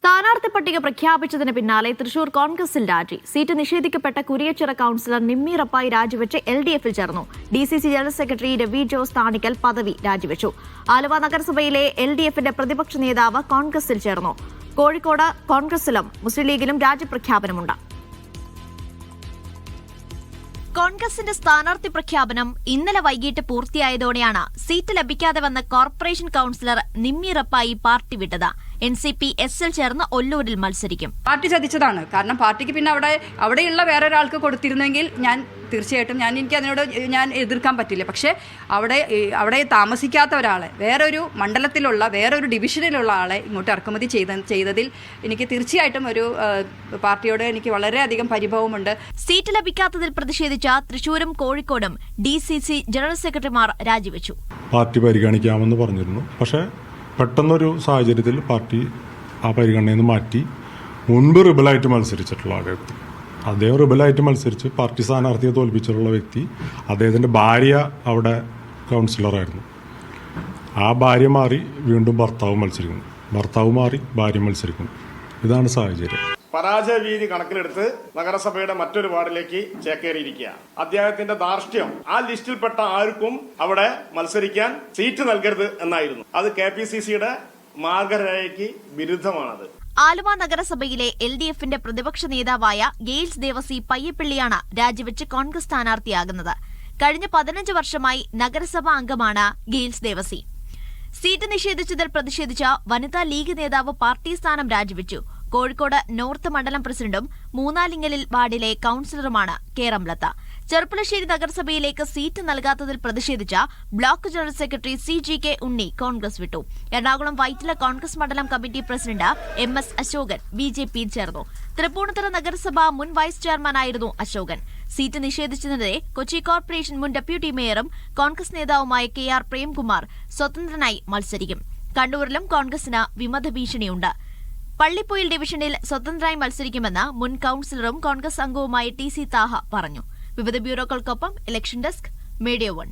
സ്ഥാനാർത്ഥി പട്ടിക പ്രഖ്യാപിച്ചതിന് പിന്നാലെ തൃശൂർ കോൺഗ്രസിൽ രാജി. സീറ്റ് നിഷേധിക്കപ്പെട്ട കുരിയച്ചിറ കൌൺസിലർ നിമ്മി റപ്പായി രാജിവെച്ച് LDFിൽ ചേർന്നു. DCC general secretary Ravi Jose Thanikkal പദവി രാജിവെച്ചു. ആലുവ നഗരസഭയിലെ LDFിന്റെ പ്രതിപക്ഷ നേതാവ് കോൺഗ്രസിൽ ചേർന്നു. കോഴിക്കോട് കോൺഗ്രസിലും മുസ്ലിം ലീഗിലും രാജിപ്രഖ്യാപനമുണ്ട്. കോൺഗ്രസിന്റെ സ്ഥാനാർത്ഥി പ്രഖ്യാപനം ഇന്നലെ വൈകിട്ട് പൂർത്തിയായതോടെയാണ് സീറ്റ് ലഭിക്കാതെ വന്ന corporation councillor Nimmi Rappai party വിട്ടത്. NCP SL ചേർന്ന് ഒല്ലൂരിൽ മത്സരിക്കും. പാർട്ടി ചതിച്ചതാണ്. കാരണം പാർട്ടിക്ക് പിന്നെ അവിടെയുള്ള വേറൊരാൾക്ക് കൊടുത്തിരുന്നെങ്കിൽ തീർച്ചയായിട്ടും എനിക്ക് അതിനോട് എതിർക്കാൻ പറ്റില്ല. പക്ഷേ അവിടെ താമസിക്കാത്ത ഒരാളെ, വേറൊരു മണ്ഡലത്തിലുള്ള വേറൊരു ഡിവിഷനിലുള്ള ആളെ ഇങ്ങോട്ട് ഇറക്കുമതി ചെയ്തതിൽ എനിക്ക് തീർച്ചയായിട്ടും ഒരു പാർട്ടിയോട് എനിക്ക് വളരെയധികം പരിഭവമുണ്ട്. സീറ്റ് ലഭിക്കാത്തതിൽ പ്രതിഷേധിച്ച തൃശൂരും കോഴിക്കോടും DCC ജനറൽ സെക്രട്ടറിമാർ രാജിവെച്ചു. പാർട്ടി പരിഗണിക്കാമെന്ന് പറഞ്ഞിരുന്നു. പക്ഷേ പെട്ടെന്നൊരു സാഹചര്യത്തിൽ പാർട്ടി ആ പരിഗണനയിൽ നിന്ന് മാറ്റി. മുൻപ് റിബലായിട്ട് മത്സരിച്ചിട്ടുള്ള ആ വ്യക്തി, അദ്ദേഹം റിബലായിട്ട് മത്സരിച്ച് പാർട്ടി സ്ഥാനാർത്ഥിയെ തോൽപ്പിച്ചിട്ടുള്ള വ്യക്തി, അദ്ദേഹത്തിൻ്റെ ഭാര്യ അവിടെ കൗൺസിലറായിരുന്നു. ആ ഭാര്യ മാറി വീണ്ടും ഭർത്താവ് മത്സരിക്കുന്നു, ഭർത്താവ് മാറി ഭാര്യ മത്സരിക്കുന്നു. ഇതാണ് സാഹചര്യം. പരാജയ വീതി കണക്കിലെടുത്ത് നഗരസഭയുടെ മറ്റൊരു വാർഡിലേക്ക് ചേക്കേറിയിരിക്കുക. അദ്ദേഹത്തിന്റെ ധാർഷ്ട്യം ആ ലിസ്റ്റിൽപ്പെട്ട ആർക്കും അവിടെ മത്സരിക്കാൻ സീറ്റ് നൽകരുത് എന്നായിരുന്നു. അത് KPCCയുടെ മാർഗരേഖയ്ക്ക് വിരുദ്ധമാണത്. ആലുവ നഗരസഭയിലെ LDFിന്റെ പ്രതിപക്ഷ നേതാവായ ഗെയിൽസ് ദേവസി പയ്യപ്പിള്ളിയാണ് രാജിവെച്ച് കോൺഗ്രസ് സ്ഥാനാർത്ഥിയാകുന്നത്. കഴിഞ്ഞ 15 വർഷമായി നഗരസഭാ അംഗമാണ് ഗെയിൽസ് ദേവസി. സീറ്റ് നിഷേധിച്ചതിൽ പ്രതിഷേധിച്ച വനിതാ ലീഗ് നേതാവ് പാർട്ടി സ്ഥാനം രാജിവെച്ചു. കോഴിക്കോട് നോർത്ത് മണ്ഡലം പ്രസിഡന്റും മൂന്നാലിങ്ങലിൽ വാർഡിലെ കൌൺസിലറുമാണ് കേരംലത്ത. ചെർപ്പുളശ്ശേരി നഗരസഭയിലേക്ക് സീറ്റ് നൽകാത്തതിൽ പ്രതിഷേധിച്ച block general secretary CGK Unni Congress വിട്ടു. എറണാകുളം വൈറ്റില കോൺഗ്രസ് മണ്ഡലം കമ്മിറ്റി പ്രസിഡന്റ് MS അശോകൻ BJPയിൽ ചേർന്നു. തൃപ്പൂണിത്തുറ നഗരസഭ മുൻ വൈസ് ചെയർമാനായിരുന്നു അശോകൻ. സീറ്റ് നിഷേധിച്ചതിനെതിരെ കൊച്ചി കോർപ്പറേഷൻ മുൻ ഡെപ്യൂട്ടി മേയറും കോൺഗ്രസ് നേതാവുമായ KR പ്രേംകുമാർ സ്വതന്ത്രനായി മത്സരിക്കും. കണ്ണൂരിലും കോൺഗ്രസിന് വിമത ഭീഷണിയുണ്ട്. പള്ളിപ്പൊയിൽ ഡിവിഷനിൽ സ്വതന്ത്രമായി മത്സരിക്കുമെന്ന് മുൻ കൌൺസിലറും കോൺഗ്രസ് അംഗവുമായ TC താഹ പറഞ്ഞു. വിവിധ ബ്യൂറോകൾക്കൊപ്പം ഇലക്ഷൻ ഡെസ്ക്, മീഡിയ 1.